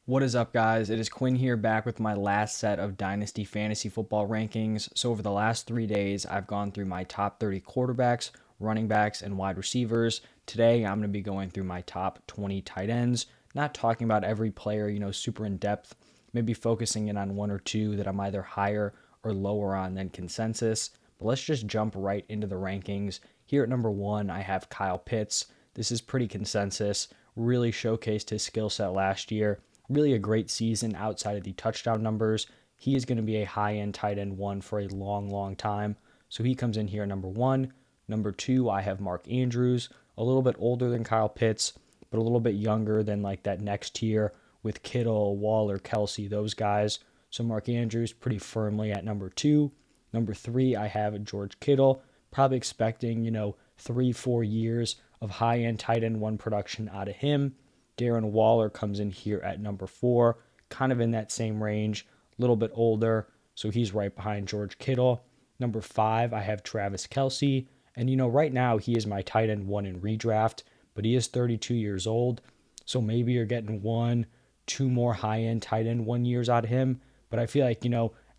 What is up, guys? It is Quinn here, back with my last set of Dynasty fantasy football rankings. So over the last 3 days, I've gone through my top 30 quarterbacks, running backs, and wide receivers. Today, I'm going to be going through my top 20 tight ends, not talking about every player, super in depth, maybe focusing in on one or two that I'm either higher or lower on than consensus. But let's just jump right into the rankings. Here at number one, I have Kyle Pitts. This is pretty consensus, really showcased his skill set last year. Really a great season outside of the touchdown numbers. He is going to be a high-end tight end one for a long, long time. So he comes in here at number one. Number two, I have Mark Andrews, a little bit older than Kyle Pitts, but a little bit younger than like that next tier with Kittle, Waller, Kelsey, those guys. So Mark Andrews pretty firmly at number two. Number three, I have George Kittle, probably expecting, 3-4 years of high-end tight end one production out of him. Darren Waller comes in here at number four, kind of in that same range, a little bit older, so he's right behind George Kittle. Number five, I have Travis Kelsey, and right now he is my tight end one in redraft, but he is 32 years old, so maybe you're getting two more high-end tight end 1 years out of him, but I feel like,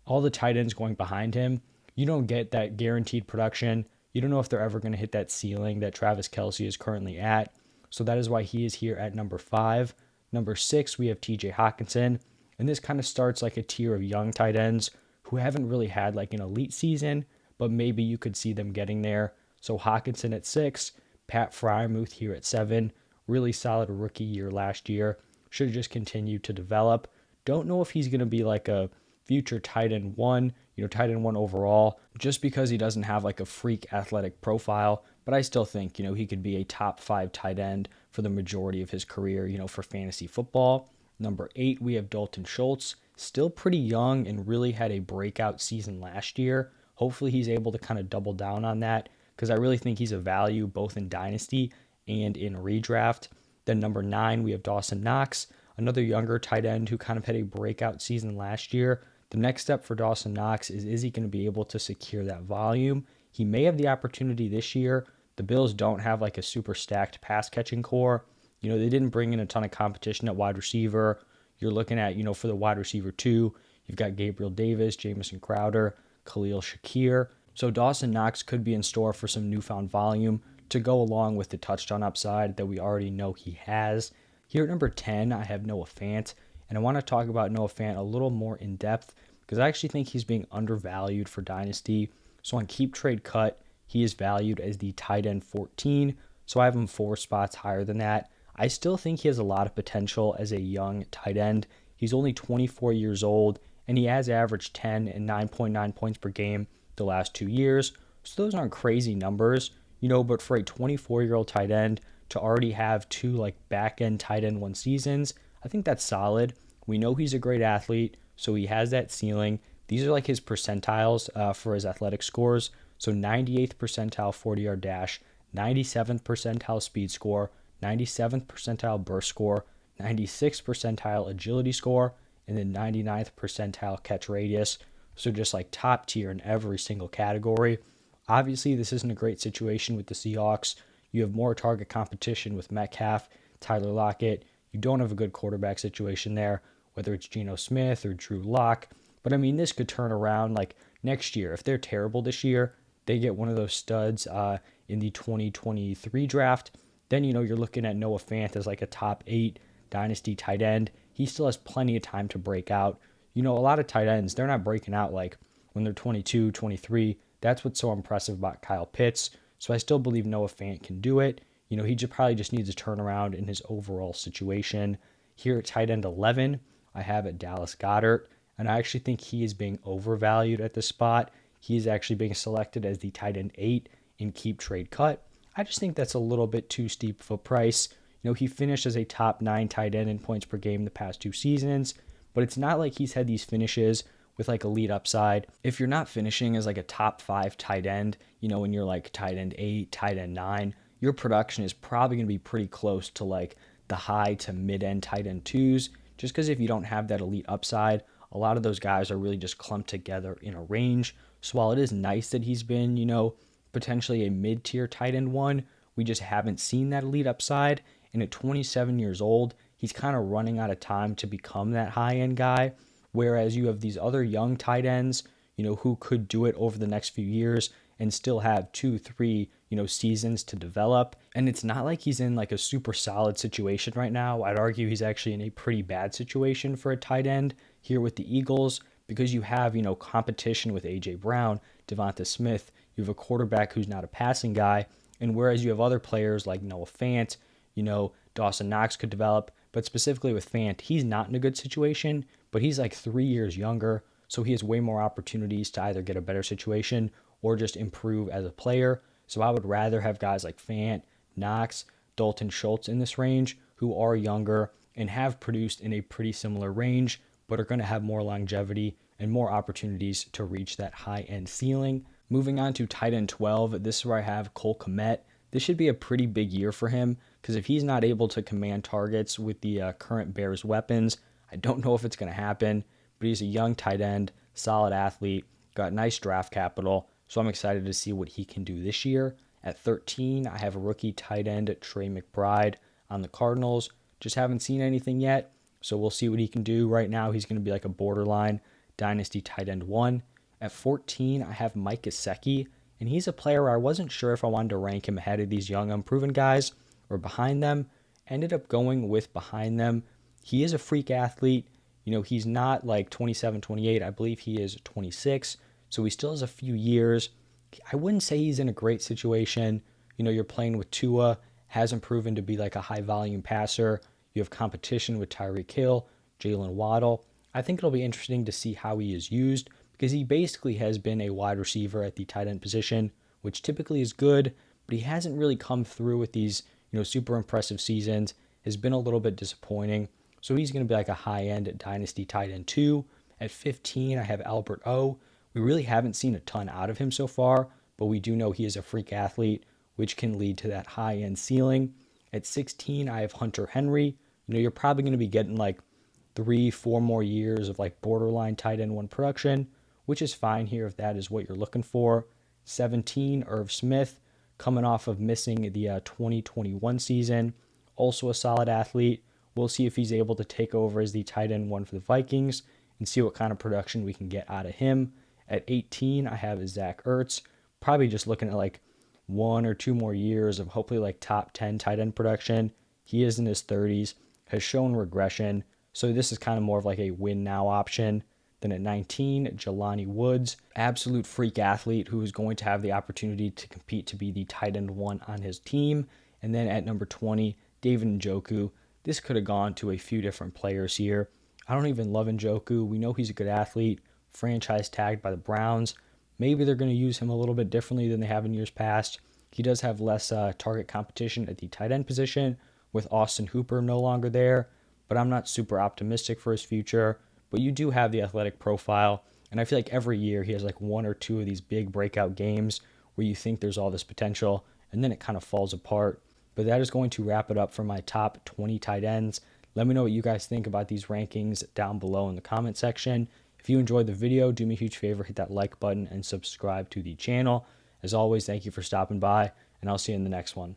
all the tight ends going behind him, you don't get that guaranteed production. You don't know if they're ever going to hit that ceiling that Travis Kelsey is currently at. So that is why he is here at number five. Number six, we have TJ Hawkinson. And this kind of starts like a tier of young tight ends who haven't really had like an elite season, but maybe you could see them getting there. So Hawkinson at six, Pat Freiermuth here at seven. Really solid rookie year last year. Should have just continued to develop. Don't know if he's going to be like a future tight end one, tight end one overall, just because he doesn't have like a freak athletic profile. But I still think, he could be a top five tight end for the majority of his career, for fantasy football. Number eight, we have Dalton Schultz, still pretty young and really had a breakout season last year. Hopefully he's able to kind of double down on that because I really think he's a value both in Dynasty and in redraft. Then number nine, we have Dawson Knox, another younger tight end who kind of had a breakout season last year. The next step for Dawson Knox is he going to be able to secure that volume? He may have the opportunity this year. The Bills don't have like a super stacked pass catching core. They didn't bring in a ton of competition at wide receiver. You're looking at, for the wide receiver two, you've got Gabriel Davis, Jamison Crowder, Khalil Shakir. So Dawson Knox could be in store for some newfound volume to go along with the touchdown upside that we already know he has. Here at number 10, I have Noah Fant. And I want to talk about Noah Fant a little more in depth because I actually think he's being undervalued for Dynasty. So on Keep Trade Cut, he is valued as the tight end 14. So I have him 4 spots higher than that. I still think he has a lot of potential as a young tight end. He's only 24 years old, and he has averaged 10 and 9.9 points per game the last 2 years. So those aren't crazy numbers, but for a 24-year-old tight end to already have two like back-end tight end one seasons, I think that's solid. We know he's a great athlete, so he has that ceiling. These are like his percentiles for his athletic scores. So 98th percentile 40-yard dash, 97th percentile speed score, 97th percentile burst score, 96th percentile agility score, and then 99th percentile catch radius. So just like top tier in every single category. Obviously, this isn't a great situation with the Seahawks. You have more target competition with Metcalf, Tyler Lockett. You don't have a good quarterback situation there, whether it's Geno Smith or Drew Lock. But I mean, this could turn around like next year. If they're terrible this year, they get one of those studs in the 2023 draft. Then, you're looking at Noah Fant as like a top 8 Dynasty tight end. He still has plenty of time to break out. A lot of tight ends, they're not breaking out like when they're 22, 23. That's what's so impressive about Kyle Pitts. So I still believe Noah Fant can do it. He probably just needs a turnaround in his overall situation. Here at tight end 11, I have at Dallas Goddard, and I actually think he is being overvalued at this spot. He is actually being selected as the tight end 8 in Keep Trade Cut. I just think that's a little bit too steep of a price. He finished as a top 9 tight end in points per game the past 2 seasons, but it's not like he's had these finishes with like elite upside. If you're not finishing as like a top 5 tight end, when you're like tight end 8, tight end 9, your production is probably going to be pretty close to like the high to mid-end tight end 2s, just because if you don't have that elite upside, a lot of those guys are really just clumped together in a range. So while it is nice that he's been, potentially a mid-tier tight end 1, we just haven't seen that elite upside. And at 27 years old, he's kind of running out of time to become that high-end guy, whereas you have these other young tight ends, who could do it over the next few years and still have 2, 3, seasons to develop. And it's not like he's in like a super solid situation right now. I'd argue he's actually in a pretty bad situation for a tight end here with the Eagles, because you have, competition with A.J. Brown, Devonta Smith. You have a quarterback who's not a passing guy. And whereas you have other players like Noah Fant, Dawson Knox could develop, but specifically with Fant, he's not in a good situation, but he's like 3 years younger, so he has way more opportunities to either get a better situation or just improve as a player. So I would rather have guys like Fant, Knox, Dalton Schultz in this range, who are younger and have produced in a pretty similar range, but are going to have more longevity and more opportunities to reach that high-end ceiling. Moving on to tight end 12, this is where I have Cole Kmet. This should be a pretty big year for him, because if he's not able to command targets with the current Bears weapons, I don't know if it's going to happen, but he's a young tight end, solid athlete, got nice draft capital, so I'm excited to see what he can do this year. At 13, I have a rookie tight end, Trey McBride, on the Cardinals. Just haven't seen anything yet, so we'll see what he can do. Right now, he's going to be like a borderline Dynasty tight end 1. At 14, I have Mike Gesicki, and he's a player where I wasn't sure if I wanted to rank him ahead of these young, unproven guys or behind them. Ended up going with behind them. He is a freak athlete. He's not like 27, 28. I believe he is 26, so he still has a few years. I wouldn't say he's in a great situation. You're playing with Tua, hasn't proven to be like a high-volume passer. You have competition with Tyreek Hill, Jalen Waddle. I think it'll be interesting to see how he is used, because he basically has been a wide receiver at the tight end position, which typically is good, but he hasn't really come through with these, super impressive seasons. Has been a little bit disappointing. So he's going to be like a high-end Dynasty tight end 2. At 15, I have Albert O. We really haven't seen a ton out of him so far, but we do know he is a freak athlete, which can lead to that high-end ceiling. At 16, I have Hunter Henry. You're probably going to be getting like 3, 4 more years of like borderline tight end 1 production, which is fine here if that is what you're looking for. 17, Irv Smith, coming off of missing the 2021 season. Also a solid athlete. We'll see if he's able to take over as the tight end 1 for the Vikings and see what kind of production we can get out of him. At 18, I have Zach Ertz. Probably just looking at like 1 or 2 more years of hopefully like top 10 tight end production. He is in his 30s, has shown regression, so this is kind of more of like a win now option. Then at 19, Jelani Woods, absolute freak athlete who is going to have the opportunity to compete to be the tight end 1 on his team. And then at number 20, David Njoku. This could have gone to a few different players here. I don't even love Njoku. We know he's a good athlete, franchise tagged by the Browns. Maybe they're going to use him a little bit differently than they have in years past. He does have less target competition at the tight end position with Austin Hooper no longer there, but I'm not super optimistic for his future. But you do have the athletic profile, and I feel like every year he has like 1 or 2 of these big breakout games where you think there's all this potential, and then it kind of falls apart. But that is going to wrap it up for my top 20 tight ends. Let me know what you guys think about these rankings down below in the comment section. If you enjoyed the video, do me a huge favor, hit that like button and subscribe to the channel. As always, thank you for stopping by, and I'll see you in the next one.